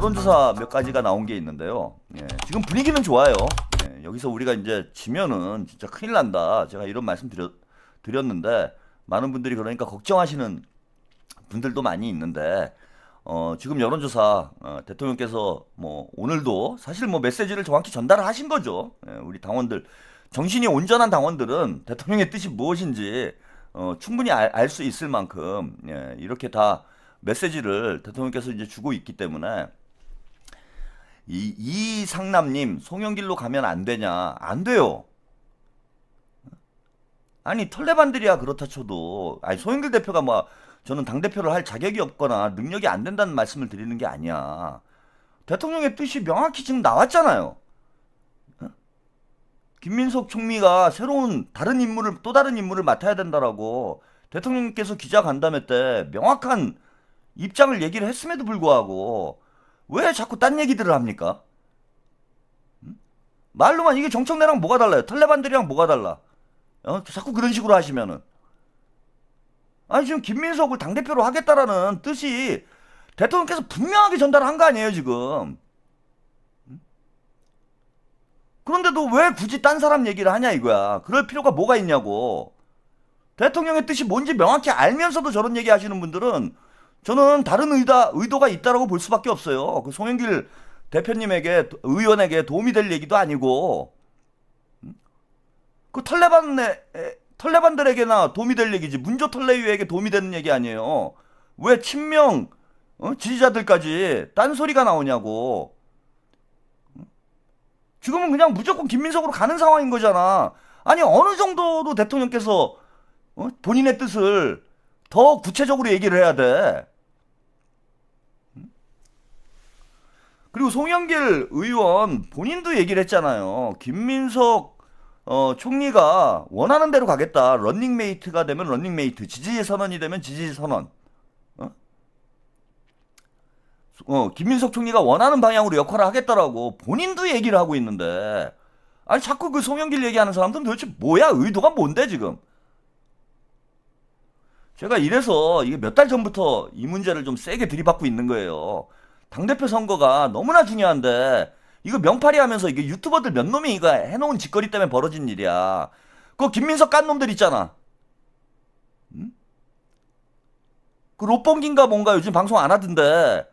여론조사 몇 가지가 나온 게 있는데요. 예, 지금 분위기는 좋아요. 예, 여기서 우리가 이제 지면은 진짜 큰일 난다. 제가 이런 말씀 드렸는데 많은 분들이 그러니까 걱정하시는 분들도 많이 있는데 지금 여론조사 대통령께서 뭐 오늘도 사실 뭐 메시지를 정확히 전달을 하신 거죠. 예, 우리 당원들 정신이 온전한 당원들은 대통령의 뜻이 무엇인지 충분히 알 수 있을 만큼 예, 이렇게 다 메시지를 대통령께서 이제 주고 있기 때문에 이상남님 송영길로 가면 안 되냐? 안 돼요. 아니 털레반들이야 그렇다 쳐도 아니 송영길 대표가 뭐 저는 당대표를 할 자격이 없거나 능력이 안 된다는 말씀을 드리는 게 아니야. 대통령의 뜻이 명확히 지금 나왔잖아요. 김민석 총리가 새로운 또 다른 임무를 맡아야 된다라고 대통령께서 기자간담회 때 명확한 입장을 얘기를 했음에도 불구하고 왜 자꾸 딴 얘기들을 합니까? 말로만 이게 정청래랑 뭐가 달라요? 탈레반들이랑 뭐가 달라? 자꾸 그런 식으로 하시면은 아니 지금 김민석을 당대표로 하겠다라는 뜻이 대통령께서 분명하게 전달한 거 아니에요 지금. 그런데도 왜 굳이 딴 사람 얘기를 하냐 이거야. 그럴 필요가 뭐가 있냐고. 대통령의 뜻이 뭔지 명확히 알면서도 저런 얘기 하시는 분들은 저는 다른 의도가 있다라고 볼 수밖에 없어요. 그 송영길 대표님에게 의원에게 도움이 될 얘기도 아니고 그 털레반들에게나 도움이 될 얘기지 문조 털레위에게 도움이 되는 얘기 아니에요. 왜 친명 지지자들까지 딴소리가 나오냐고. 지금은 그냥 무조건 김민석으로 가는 상황인 거잖아. 아니 어느 정도로 대통령께서 본인의 뜻을 더 구체적으로 얘기를 해야 돼. 그리고 송영길 의원 본인도 얘기를 했잖아요. 김민석 총리가 원하는 대로 가겠다. 런닝메이트가 되면 런닝메이트, 지지 선언이 되면 지지 선언. 김민석 총리가 원하는 방향으로 역할을 하겠다라고 본인도 얘기를 하고 있는데 아니 자꾸 그 송영길 얘기하는 사람들은 도대체 뭐야? 의도가 뭔데 지금? 제가 이래서 이게 몇 달 전부터 이 문제를 좀 세게 들이받고 있는 거예요. 당대표 선거가 너무나 중요한데 이거 명팔이 하면서 이게 유튜버들 몇 놈이 이거 해놓은 짓거리 때문에 벌어진 일이야. 그 김민석 깐 놈들 있잖아. 그 롯봉기인가 뭔가 요즘 방송 안 하던데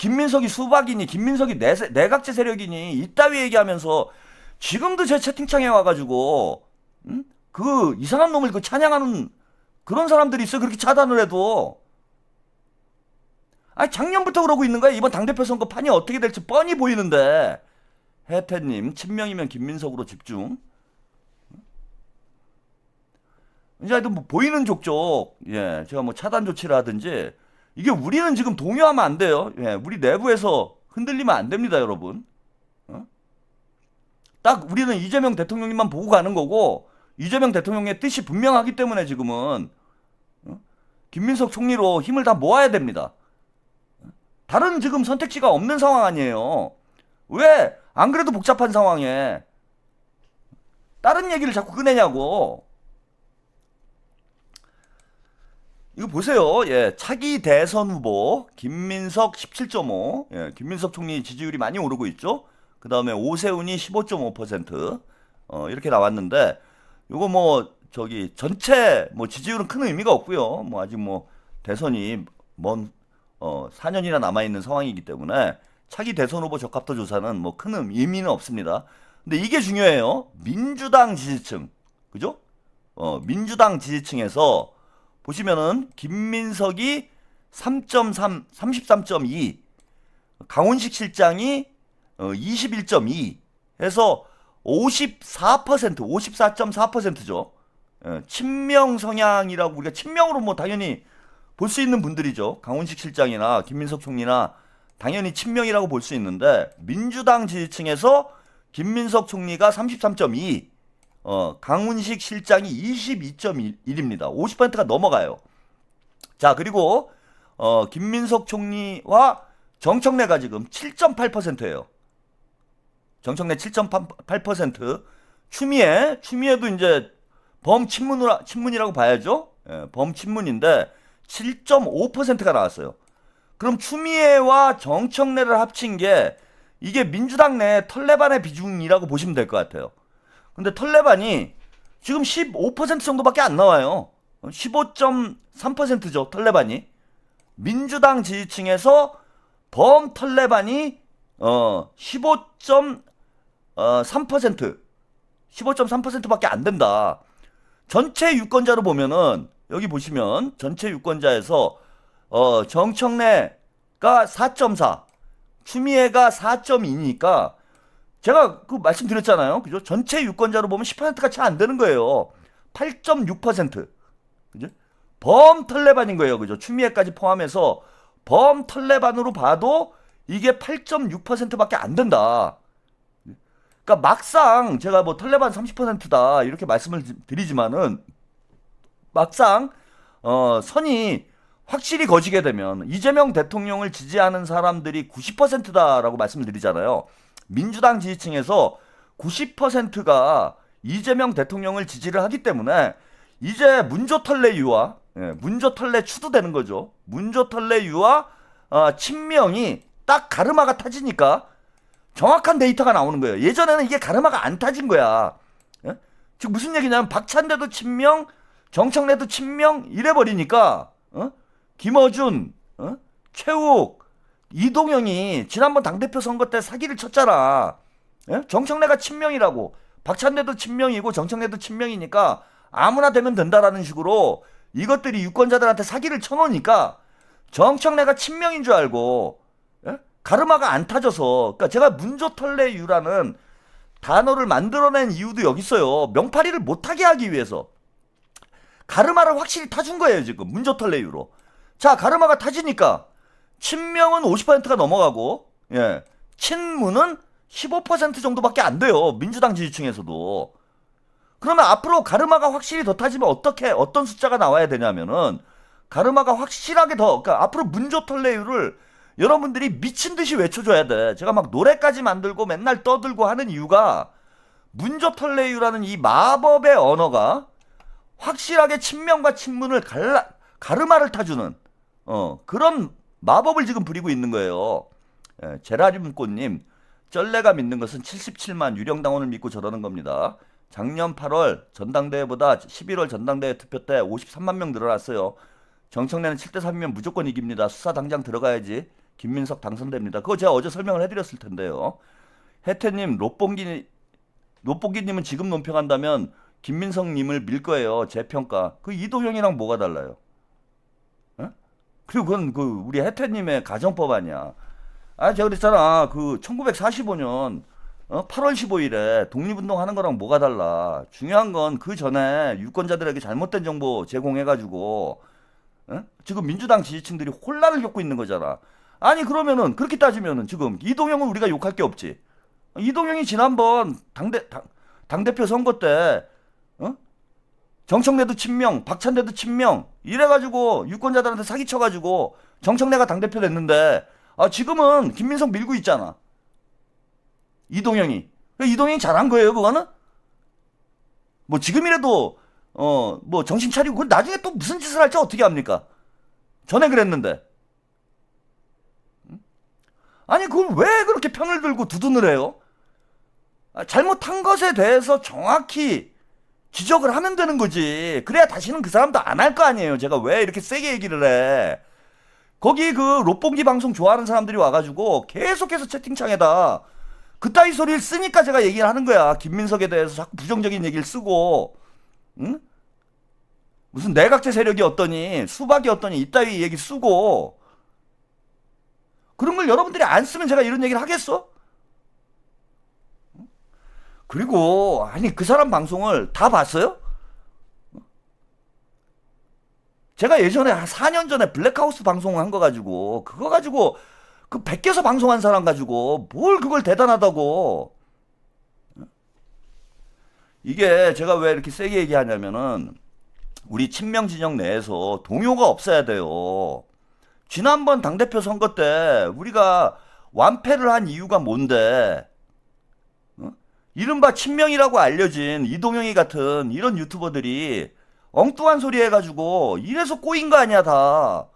김민석이 수박이니 김민석이 내각제 세력이니 이따위 얘기하면서 지금도 제 채팅창에 와가지고 그 이상한 놈을 그 찬양하는 그런 사람들이 있어. 그렇게 차단을 해도 아니 작년부터 그러고 있는 거야. 이번 당대표 선거 판이 어떻게 될지 뻔히 보이는데 혜태님 친명이면 김민석으로 집중. 이제 하여튼 뭐 보이는 족족 예 제가 뭐 차단 조치를 하든지 이게 우리는 지금 동요하면 안 돼요. 예, 우리 내부에서 흔들리면 안 됩니다, 여러분. 딱 우리는 이재명 대통령님만 보고 가는 거고 이재명 대통령의 뜻이 분명하기 때문에 지금은 김민석 총리로 힘을 다 모아야 됩니다. 다른 지금 선택지가 없는 상황 아니에요. 왜 안 그래도 복잡한 상황에 다른 얘기를 자꾸 꺼내냐고. 이거 보세요. 예, 차기 대선 후보 김민석 17.5. 예, 김민석 총리 지지율이 많이 오르고 있죠. 그 다음에 오세훈이 15.5%. 이렇게 나왔는데 요거 뭐 저기 전체 뭐 지지율은 큰 의미가 없고요. 뭐 아직 뭐 대선이 먼 4년이나 남아 있는 상황이기 때문에 차기 대선 후보 적합도 조사는 뭐 큰 의미는 없습니다. 근데 이게 중요해요. 민주당 지지층. 그죠? 민주당 지지층에서 보시면은 김민석이 3.3, 33.2, 강훈식 실장이 21.2 해서 54%, 54.4%죠. 친명 성향이라고 우리가 친명으로 뭐 당연히 볼 수 있는 분들이죠. 강훈식 실장이나 김민석 총리나 당연히 친명이라고 볼 수 있는데 민주당 지지층에서 김민석 총리가 33.2, 강훈식 실장이 22.1입니다. 50%가 넘어가요. 자, 그리고 김민석 총리와 정청래가 지금 7.8%예요. 정청래 7.8%. 추미애도 이제 범친문이라고 봐야죠. 예, 범친문인데 7.5%가 나왔어요. 그럼 추미애와 정청래를 합친 게 이게 민주당 내 털레반의 비중이라고 보시면 될 것 같아요. 근데 털레반이 지금 15% 정도밖에 안 나와요. 15.3%죠, 털레반이. 민주당 지지층에서 범털레반이 15.3% 15.3%밖에 안 된다. 전체 유권자로 보면은 여기 보시면 전체 유권자에서 정청래가 4.4, 추미애가 4.2니까 제가 그 말씀드렸잖아요. 그죠? 전체 유권자로 보면 10%가 채 안 되는 거예요. 8.6%. 그죠? 범털레반인 거예요. 그죠? 추미애까지 포함해서 범털레반으로 봐도 이게 8.6%밖에 안 된다. 그러니까 막상 제가 뭐 털레반 30%다 이렇게 말씀을 드리지만은 막상 선이 확실히 거지게 되면 이재명 대통령을 지지하는 사람들이 90%다라고 말씀을 드리잖아요. 민주당 지지층에서 90%가 이재명 대통령을 지지를 하기 때문에 이제 문조털레 유와 문조털레 추도되는 거죠. 문조털레 유와 친명이 딱 가르마가 타지니까 정확한 데이터가 나오는 거예요. 예전에는 이게 가르마가 안 타진 거야. 예? 지금 무슨 얘기냐면 박찬대도 친명, 정청래도 친명 이래버리니까 김어준, 최욱, 이동영이 지난번 당대표 선거 때 사기를 쳤잖아. 예? 정청래가 친명이라고. 박찬대도 친명이고 정청래도 친명이니까 아무나 되면 된다라는 식으로 이것들이 유권자들한테 사기를 쳐놓으니까 정청래가 친명인 줄 알고 가르마가 안 타져서, 그러니까 제가 문조털레유라는 단어를 만들어낸 이유도 여기 있어요. 명파리를 못하게 하기 위해서. 가르마를 확실히 타준 거예요, 지금. 문조털레유로. 자, 가르마가 타지니까 친명은 50%가 넘어가고, 예, 친문은 15% 정도밖에 안 돼요. 민주당 지지층에서도. 그러면 앞으로 가르마가 확실히 더 타지면 어떤 숫자가 나와야 되냐면은, 가르마가 확실하게 그러니까 앞으로 문조털레유를 여러분들이 미친 듯이 외쳐줘야 돼. 제가 막 노래까지 만들고 맨날 떠들고 하는 이유가 문조털레유라는 이 마법의 언어가 확실하게 친명과 친문을 가르마를 타주는 그런 마법을 지금 부리고 있는 거예요. 제라늄꽃님, 쩔레가 믿는 것은 77만 유령당원을 믿고 저러는 겁니다. 작년 8월 전당대회보다 11월 전당대회 투표 때 53만 명 늘어났어요. 정청래는 7대3이면 무조건 이깁니다. 수사 당장 들어가야지. 김민석 당선됩니다. 그거 제가 어제 설명을 해드렸을 텐데요. 혜태님, 롯봉기님은 지금 논평한다면 김민석님을 밀 거예요. 제 평가. 그 이도형이랑 뭐가 달라요? 에? 그리고 그건 우리 혜태님의 가정법 아니야. 제가 그랬잖아. 1945년 8월 15일에 독립운동 하는 거랑 뭐가 달라. 중요한 건 그 전에 유권자들에게 잘못된 정보 제공해가지고 지금 민주당 지지층들이 혼란을 겪고 있는 거잖아. 아니 그러면은 그렇게 따지면은 지금 이동영은 우리가 욕할 게 없지. 이동영이 지난번 당대표 선거 때 정청래도 친명, 박찬대도 친명 이래가지고 유권자들한테 사기쳐가지고 정청래가 당대표 됐는데 지금은 김민석 밀고 있잖아. 이동영이 잘한 거예요 그거는? 뭐 지금이라도 뭐 정신 차리고 나중에 또 무슨 짓을 할지 어떻게 합니까? 전에 그랬는데. 아니 그걸 왜 그렇게 편을 들고 두둔을 해요? 잘못한 것에 대해서 정확히 지적을 하면 되는 거지. 그래야 다시는 그 사람도 안 할 거 아니에요. 제가 왜 이렇게 세게 얘기를 해. 거기 롯봉기 방송 좋아하는 사람들이 와가지고 계속해서 채팅창에다 그따위 소리를 쓰니까 제가 얘기를 하는 거야. 김민석에 대해서 자꾸 부정적인 얘기를 쓰고 응? 무슨 내각제 세력이 어떠니 수박이 어떠니 이따위 얘기 쓰고 그런 걸 여러분들이 안 쓰면 제가 이런 얘기를 하겠어? 그리고 아니 그 사람 방송을 다 봤어요? 제가 예전에 한 4년 전에 블랙하우스 방송을 한 거 가지고 그거 가지고 그 밖에서 방송한 사람 가지고 뭘 그걸 대단하다고. 이게 제가 왜 이렇게 세게 얘기하냐면은 우리 친명 진영 내에서 동요가 없어야 돼요. 지난번 당대표 선거 때 우리가 완패를 한 이유가 뭔데? 이른바 친명이라고 알려진 이동영이 같은 이런 유튜버들이 엉뚱한 소리 해가지고 이래서 꼬인 거 아니야 다.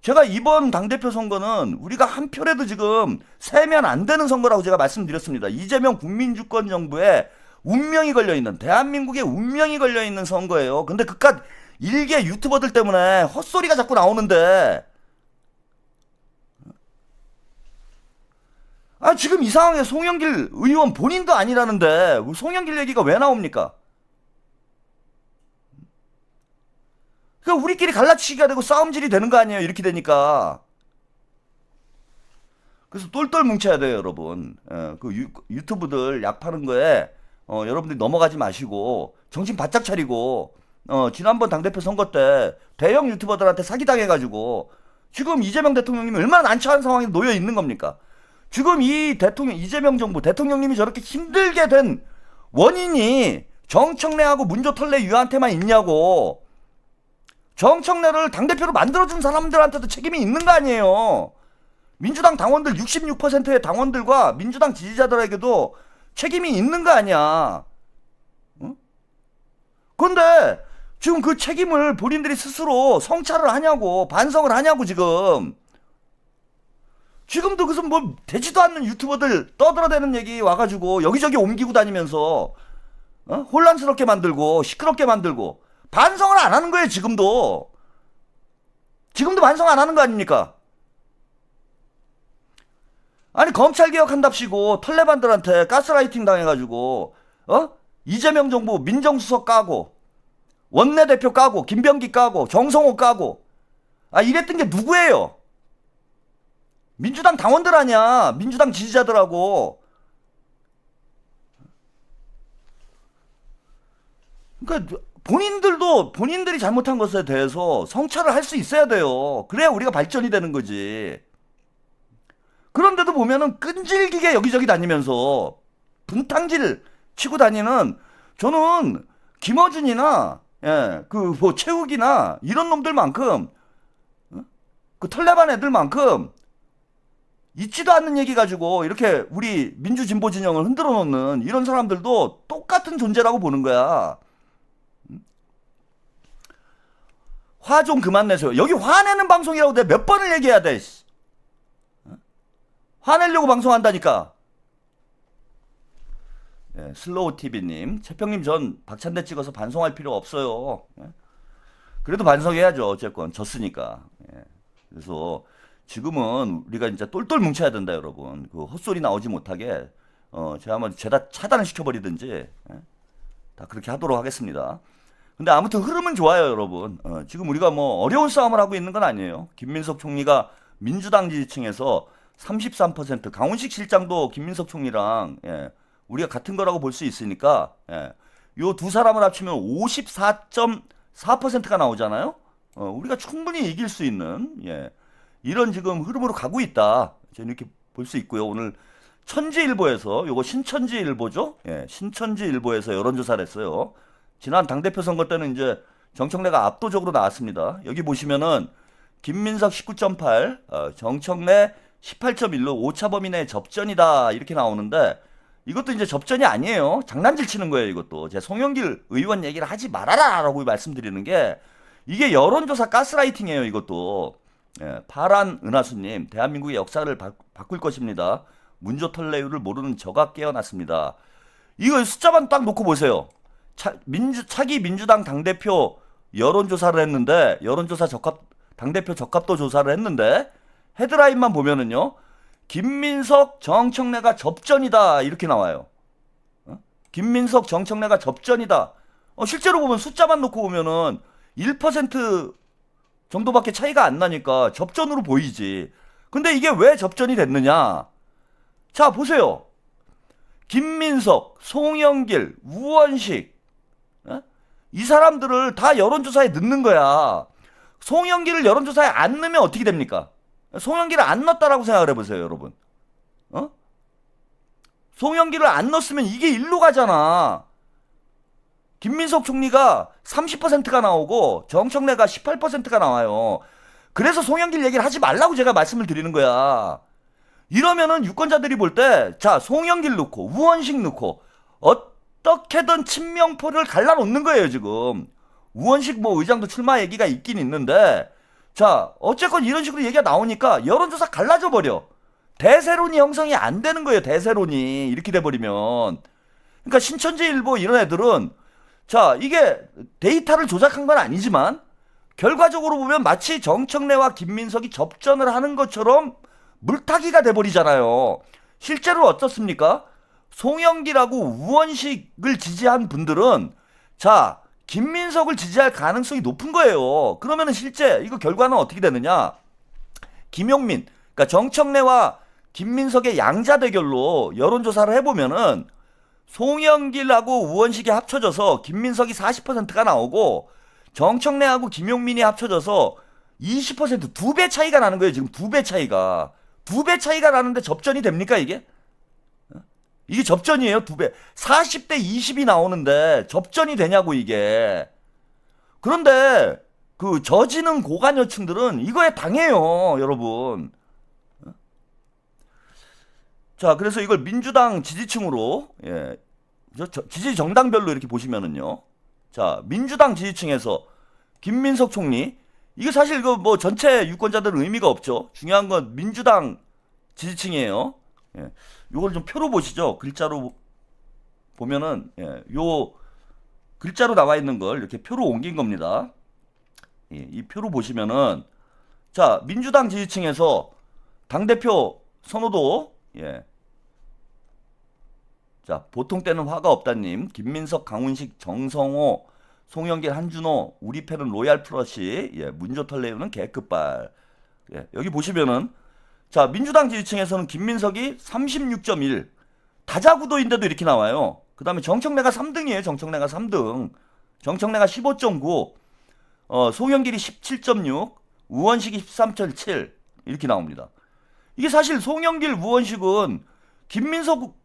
제가 이번 당대표 선거는 우리가 한 표라도 지금 세면 안 되는 선거라고 제가 말씀드렸습니다. 이재명 국민주권 정부의 운명이 걸려있는, 대한민국의 운명이 걸려있는 선거예요. 근데 그깟 일개 유튜버들 때문에 헛소리가 자꾸 나오는데, 아, 지금 이 상황에 송영길 의원 본인도 아니라는데 송영길 얘기가 왜 나옵니까? 그러니까 우리끼리 갈라치기가 되고 싸움질이 되는 거 아니에요, 이렇게 되니까. 그래서 똘똘 뭉쳐야 돼요, 여러분. 그 유튜브들 약 파는 거에 여러분들이 넘어가지 마시고 정신 바짝 차리고, 지난번 당대표 선거 때 대형 유튜버들한테 사기당해가지고 지금 이재명 대통령님이 얼마나 난처한 상황에 놓여 있는 겁니까? 지금 이 대통령, 이재명 정부 대통령님이 저렇게 힘들게 된 원인이 정청래하고 문조털래 유한테만 있냐고. 정청래를 당대표로 만들어준 사람들한테도 책임이 있는 거 아니에요. 민주당 당원들 66%의 당원들과 민주당 지지자들에게도 책임이 있는 거 아니야. 응? 그런데 지금 그 책임을 본인들이 스스로 성찰을 하냐고, 반성을 하냐고. 지금도 무슨 뭐 되지도 않는 유튜버들 떠들어대는 얘기 와가지고 여기저기 옮기고 다니면서 혼란스럽게 만들고 시끄럽게 만들고 반성을 안 하는 거예요. 지금도 반성 안 하는 거 아닙니까? 아니, 검찰개혁한답시고 털레반들한테 가스라이팅 당해가지고 이재명 정부 민정수석 까고 원내대표 까고 김병기 까고 정성호 까고, 아, 이랬던 게 누구예요? 민주당 당원들 아니야. 민주당 지지자들하고. 그러니까 본인들도 본인들이 잘못한 것에 대해서 성찰을 할 수 있어야 돼요. 그래야 우리가 발전이 되는 거지. 그런데도 보면은 끈질기게 여기저기 다니면서 분탕질 치고 다니는, 저는 김어준이나 그 뭐 최욱이나 이런 놈들만큼, 그 털레반 애들만큼 있지도 않는 얘기 가지고 이렇게 우리 민주진보 진영을 흔들어 놓는 이런 사람들도 똑같은 존재라고 보는 거야. 화 좀 그만 내세요. 여기 화내는 방송이라고 내가 몇 번을 얘기해야 돼. 화내려고 방송한다니까. 슬로우TV님, 채평님, 전 박찬대 찍어서 반성할 필요 없어요. 그래도 반성해야죠. 어쨌건 졌으니까. 그래서 지금은 우리가 진짜 똘똘 뭉쳐야 된다, 여러분. 그 헛소리 나오지 못하게 제가 한번 죄다 차단을 시켜버리든지 다 그렇게 하도록 하겠습니다. 근데 아무튼 흐름은 좋아요, 여러분. 지금 우리가 뭐 어려운 싸움을 하고 있는 건 아니에요. 김민석 총리가 민주당 지지층에서 33%, 강훈식 실장도 김민석 총리랑 우리가 같은 거라고 볼 수 있으니까 요 두 사람을 합치면 54.4%가 나오잖아요. 우리가 충분히 이길 수 있는 이런 지금 흐름으로 가고 있다. 저는 이렇게 볼 수 있고요. 오늘 천지일보에서, 요거 신천지일보죠? 신천지일보에서 여론조사를 했어요. 지난 당대표 선거 때는 이제 정청래가 압도적으로 나왔습니다. 여기 보시면은 김민석 19.8, 정청래 18.1로 오차범위 내 접전이다 이렇게 나오는데, 이것도 이제 접전이 아니에요. 장난질 치는 거예요. 이것도 제 송영길 의원 얘기를 하지 말아라 라고 말씀드리는 게, 이게 여론조사 가스라이팅이에요. 이것도. 파란 은하수님, 대한민국의 역사를 바꿀 것입니다. 문조털레유를 모르는 저가 깨어났습니다. 이거 숫자만 딱 놓고 보세요. 차기 민주당 당대표 여론조사를 했는데, 여론조사 당대표 적합도 조사를 했는데, 헤드라인만 보면은요, 김민석 정청래가 접전이다 이렇게 나와요. 김민석 정청래가 접전이다. 실제로 보면 숫자만 놓고 보면은 1% 정도밖에 차이가 안 나니까 접전으로 보이지. 근데 이게 왜 접전이 됐느냐? 자, 보세요. 김민석, 송영길, 우원식, 이 사람들을 다 여론조사에 넣는 거야. 송영길을 여론조사에 안 넣으면 어떻게 됩니까? 송영길을 안 넣었다라고 생각을 해보세요, 여러분. 송영길을 안 넣었으면 이게 일로 가잖아. 김민석 총리가 30%가 나오고 정청래가 18%가 나와요. 그래서 송영길 얘기를 하지 말라고 제가 말씀을 드리는 거야. 이러면은 유권자들이 볼 때, 자, 송영길 넣고 우원식 넣고 어떻게든 친명포를 갈라놓는 거예요, 지금. 우원식 뭐 의장도 출마 얘기가 있긴 있는데, 자, 어쨌건 이런 식으로 얘기가 나오니까 여론조사 갈라져 버려. 대세론이 형성이 안 되는 거예요. 대세론이 이렇게 돼버리면. 그러니까 신천지일보 이런 애들은 자, 이게 데이터를 조작한 건 아니지만 결과적으로 보면 마치 정청래와 김민석이 접전을 하는 것처럼 물타기가 돼버리잖아요. 실제로 어떻습니까? 송영길하고 우원식을 지지한 분들은 자, 김민석을 지지할 가능성이 높은 거예요. 그러면은 실제 이거 결과는 어떻게 되느냐? 김용민, 그러니까 정청래와 김민석의 양자 대결로 여론조사를 해보면은 송영길하고 우원식이 합쳐져서 김민석이 40%가 나오고 정청래하고 김용민이 합쳐져서 20% 2배 차이가 나는 거예요. 지금 2배 차이가. 2배 차이가 나는데 접전이 됩니까 이게? 이게 접전이에요. 2배. 40대 20이 나오는데 접전이 되냐고 이게. 그런데 그 저지능 고관여층들은 이거에 당해요. 여러분. 자, 그래서 이걸 민주당 지지층으로 지지 정당별로 이렇게 보시면은요. 자, 민주당 지지층에서 김민석 총리 이거 사실 이거 뭐 전체 유권자들은 의미가 없죠. 중요한 건 민주당 지지층이에요. 예. 요걸 좀 표로 보시죠. 글자로 보면은 요 글자로 나와 있는 걸 이렇게 표로 옮긴 겁니다. 이 표로 보시면은 자, 민주당 지지층에서 당대표 선호도 자, 보통 때는 화가 없다님, 김민석, 강훈식, 정성호, 송영길, 한준호, 우리 패는 로얄 플러시, 문조털레우는 개급발. 여기 보시면은 자, 민주당 지지층에서는 김민석이 36.1 다자구도인데도 이렇게 나와요. 그 다음에 정청래가 3등이에요. 정청래가 3등. 정청래가 15.9 송영길이 17.6 우원식이 13.7 이렇게 나옵니다. 이게 사실 송영길, 우원식은 김민석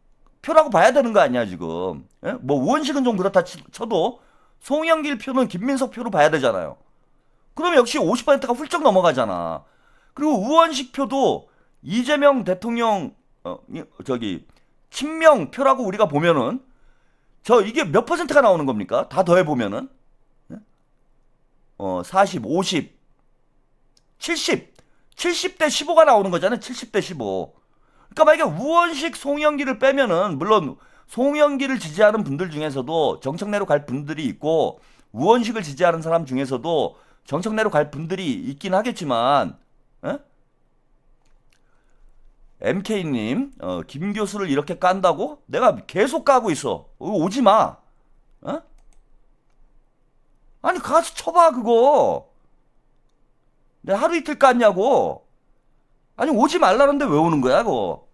표라고 봐야 되는 거 아니야 지금. 뭐 우원식은 좀 그렇다 쳐도 송영길 표는 김민석 표로 봐야 되잖아요. 그러면 역시 50%가 훌쩍 넘어가잖아. 그리고 우원식 표도 이재명 대통령 친명 표라고 우리가 보면은 이게 몇 퍼센트가 나오는 겁니까? 다 더해 보면은 40, 50, 70, 70대 15가 나오는 거잖아요. 70대 15. 그러니까 만약에 우원식, 송영길을 빼면은 물론 송영길을 지지하는 분들 중에서도 정청래로 갈 분들이 있고 우원식을 지지하는 사람 중에서도 정청래로 갈 분들이 있긴 하겠지만 MK님 김 교수를 이렇게 깐다고? 내가 계속 까고 있어. 오지 마. 아니 가서 쳐봐 그거. 내가 하루 이틀 깠냐고. 아니 오지 말라는데 왜 오는 거야 그거.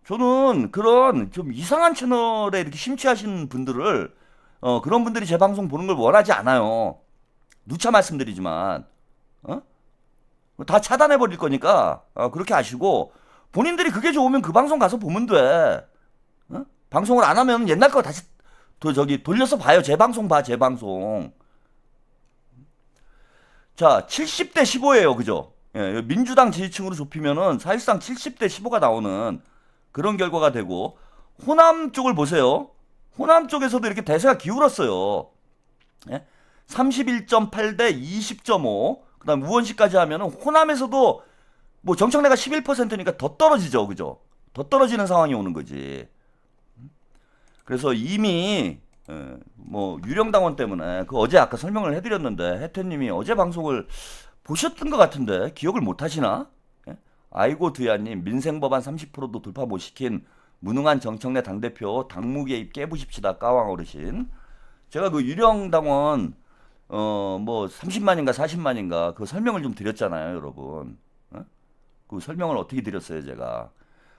저는 그런 좀 이상한 채널에 이렇게 심취하신 분들을 그런 분들이 제 방송 보는 걸 원하지 않아요. 누차 말씀드리지만 다 차단해 버릴 거니까 그렇게 아시고 본인들이 그게 좋으면 그 방송 가서 보면 돼. 방송을 안 하면 옛날 거 다시 돌려서 봐요. 제 방송 봐, 제 방송. 자, 70대 15예요. 그죠? 민주당 지지층으로 좁히면은 사실상 70대 15가 나오는 그런 결과가 되고 호남 쪽을 보세요. 호남 쪽에서도 이렇게 대세가 기울었어요. 31.8대 20.5. 그다음 우원식까지 하면은 호남에서도 뭐 정청래가 11%니까 더 떨어지죠. 그죠? 더 떨어지는 상황이 오는 거지. 그래서 이미 뭐 유령당원 때문에 그 어제 아까 설명을 해드렸는데 혜태님이 어제 방송을 보셨던 것 같은데 기억을 못 하시나? 아이고 두야님 민생법안 30%도 돌파 못 시킨 무능한 정청래 당대표 당무 개입 깨부십시다 까왕 어르신. 제가 그 유령당원 뭐 30만인가 40만인가 그 설명을 좀 드렸잖아요 여러분. 그 설명을 어떻게 드렸어요 제가.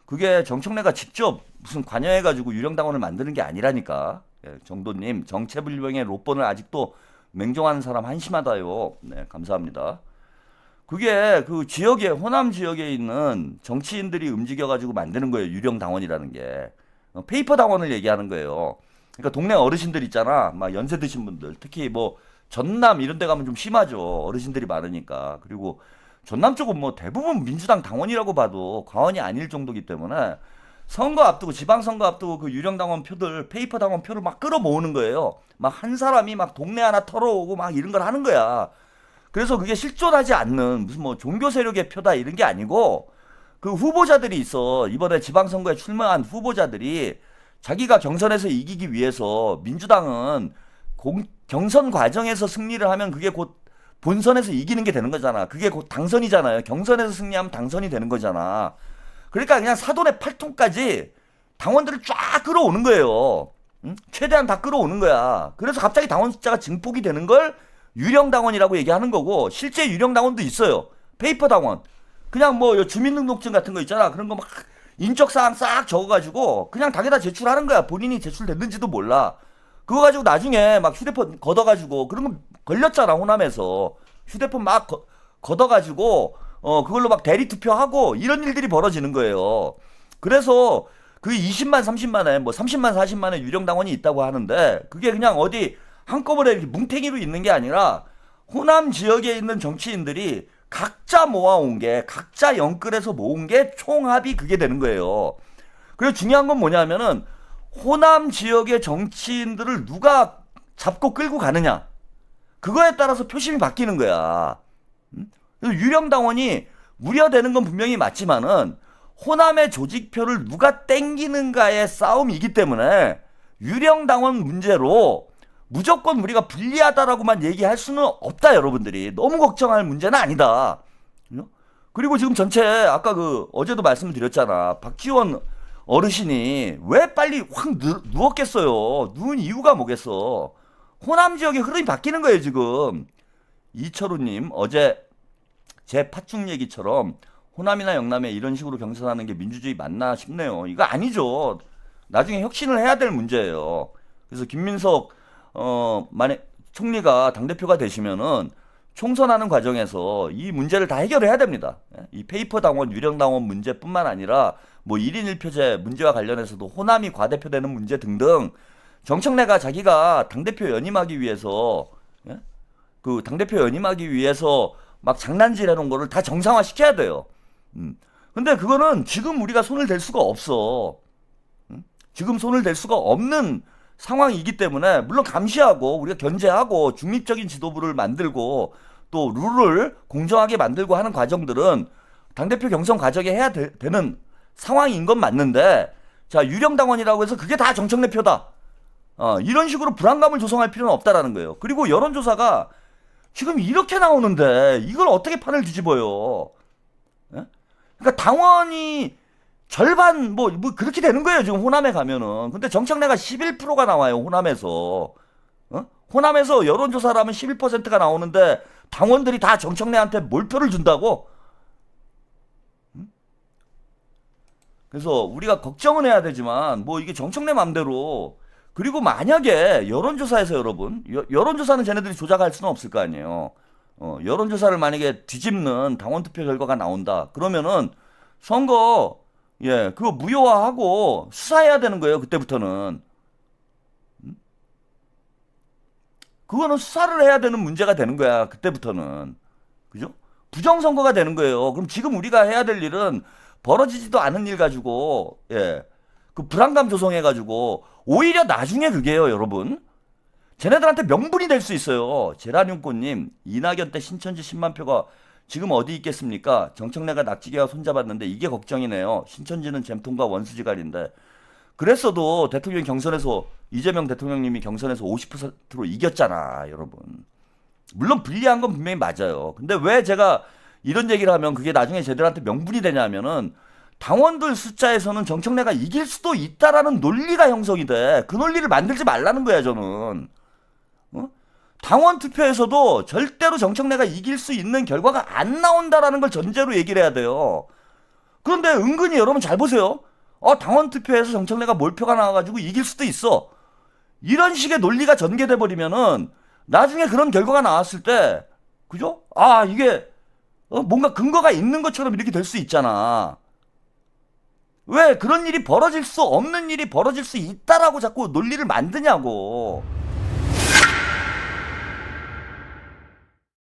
그게 정청래가 직접 무슨 관여해가지고 유령당원을 만드는 게 아니라니까. 정도님 정체불명의 로뻔을 아직도 맹종하는 사람 한심하다요. 네 감사합니다. 그게 그 지역에 호남 지역에 있는 정치인들이 움직여가지고 만드는 거예요. 유령당원이라는 게. 페이퍼 당원을 얘기하는 거예요. 그러니까 동네 어르신들 있잖아. 막 연세 드신 분들 특히 뭐 전남 이런 데 가면 좀 심하죠. 어르신들이 많으니까. 그리고 전남 쪽은 뭐 대부분 민주당 당원이라고 봐도 과언이 아닐 정도기 때문에 선거 앞두고 지방선거 앞두고 그 유령당원 표들 페이퍼 당원 표를 막 끌어모으는 거예요. 막 한 사람이 막 동네 하나 털어오고 막 이런 걸 하는 거야. 그래서 그게 실존하지 않는 무슨 뭐 종교 세력의 표다 이런 게 아니고 그 후보자들이 있어. 이번에 지방선거에 출마한 후보자들이 자기가 경선에서 이기기 위해서 민주당은 경선 과정에서 승리를 하면 그게 곧 본선에서 이기는 게 되는 거잖아. 그게 곧 당선이잖아요. 경선에서 승리하면 당선이 되는 거잖아. 그러니까 그냥 사돈의 팔통까지 당원들을 쫙 끌어오는 거예요. 응? 최대한 다 끌어오는 거야. 그래서 갑자기 당원 숫자가 증폭이 되는 걸 유령 당원이라고 얘기하는 거고, 실제 유령 당원도 있어요. 페이퍼 당원. 그냥 뭐 주민등록증 같은 거 있잖아. 그런 거 막 인적사항 싹 적어가지고 그냥 닭에다 제출하는 거야. 본인이 제출됐는지도 몰라. 그거 가지고 나중에 막 휴대폰 걷어가지고 그런 거 걸렸잖아. 호남에서 휴대폰 막 걷어가지고 그걸로 막 대리 투표하고 이런 일들이 벌어지는 거예요. 그래서 그 20만 30만에 뭐 30만 40만의 유령 당원이 있다고 하는데, 그게 그냥 어디 한꺼번에 이렇게 뭉탱이로 있는 게 아니라 호남 지역에 있는 정치인들이 각자 모아온 게, 각자 영끌해서 모은 게 총합이 그게 되는 거예요. 그리고 중요한 건 뭐냐면은 호남 지역의 정치인들을 누가 잡고 끌고 가느냐, 그거에 따라서 표심이 바뀌는 거야. 유령 당원이 우려되는 건 분명히 맞지만은 호남의 조직표를 누가 땡기는가의 싸움이기 때문에 유령 당원 문제로 무조건 우리가 불리하다라고만 얘기할 수는 없다. 여러분들이 너무 걱정할 문제는 아니다. 그리고 지금 전체 아까 어제도 말씀을 드렸잖아. 박지원 어르신이 왜 빨리 확 누웠겠어요. 누운 이유가 뭐겠어. 호남 지역의 흐름이 바뀌는 거예요 지금. 이철우님 어제 제 팥죽 얘기처럼 호남이나 영남에 이런 식으로 경선하는 게 민주주의 맞나 싶네요. 이거 아니죠. 나중에 혁신을 해야 될 문제예요. 그래서 김민석 만약 총리가 당대표가 되시면은 총선하는 과정에서 이 문제를 다 해결해야 됩니다. 이 페이퍼 당원, 유령 당원 문제뿐만 아니라 뭐 1인 1표제 문제와 관련해서도 호남이 과대표되는 문제 등등, 정청래가 자기가 당대표 연임하기 위해서 그 당대표 연임하기 위해서 막 장난질 해놓은 거를 다 정상화 시켜야 돼요. 근데 그거는 지금 우리가 손을 댈 수가 없어. 지금 손을 댈 수가 없는 상황이기 때문에, 물론 감시하고 우리가 견제하고 중립적인 지도부를 만들고 또 룰을 공정하게 만들고 하는 과정들은 당대표 경선 과정에 해야 되는 상황인 건 맞는데, 자, 유령당원이라고 해서 그게 다 정청래 표다, 이런 식으로 불안감을 조성할 필요는 없다라는 거예요. 그리고 여론조사가 지금 이렇게 나오는데 이걸 어떻게 판을 뒤집어요. 예? 그러니까 당원이 절반 뭐 그렇게 되는 거예요 지금 호남에 가면은. 근데 정청래가 11%가 나와요 호남에서. 호남에서 여론조사를 하면 11%가 나오는데 당원들이 다 정청래한테 몰표를 준다고? 그래서 우리가 걱정은 해야 되지만 뭐 이게 정청래 맘대로. 그리고 만약에 여론조사에서 여러분, 여론조사는 쟤네들이 조작할 수는 없을 거 아니에요. 여론조사를 만약에 뒤집는 당원투표 결과가 나온다 그러면은 선거 그거 무효화하고 수사해야 되는 거예요. 그때부터는. 그거는 수사를 해야 되는 문제가 되는 거야. 그때부터는. 그죠? 부정선거가 되는 거예요. 그럼 지금 우리가 해야 될 일은 벌어지지도 않은 일 가지고 그 불안감 조성해가지고 오히려 나중에 그게요 여러분. 쟤네들한테 명분이 될 수 있어요. 제라늄꽃님, 이낙연 때 신천지 10만 표가 지금 어디 있겠습니까? 정청래가 낙지개와 손잡았는데 이게 걱정이네요. 신천지는 잼통과 원수지간인데. 그랬어도 대통령 경선에서 이재명 대통령님이 경선에서 50%로 이겼잖아 여러분. 물론 불리한 건 분명히 맞아요. 근데 왜 제가 이런 얘기를 하면 그게 나중에 쟤들한테 명분이 되냐면은 당원들 숫자에서는 정청래가 이길 수도 있다라는 논리가 형성이 돼. 그 논리를 만들지 말라는 거야 저는. 당원 투표에서도 절대로 정청래가 이길 수 있는 결과가 안 나온다라는 걸 전제로 얘기를 해야 돼요. 그런데 은근히 여러분 잘 보세요. 당원 투표에서 정청래가 몰표가 나와가지고 이길 수도 있어. 이런 식의 논리가 전개돼 버리면은 나중에 그런 결과가 나왔을 때, 그죠? 이게 뭔가 근거가 있는 것처럼 이렇게 될 수 있잖아. 왜 그런 일이 벌어질 수 없는 일이 벌어질 수 있다라고 자꾸 논리를 만드냐고.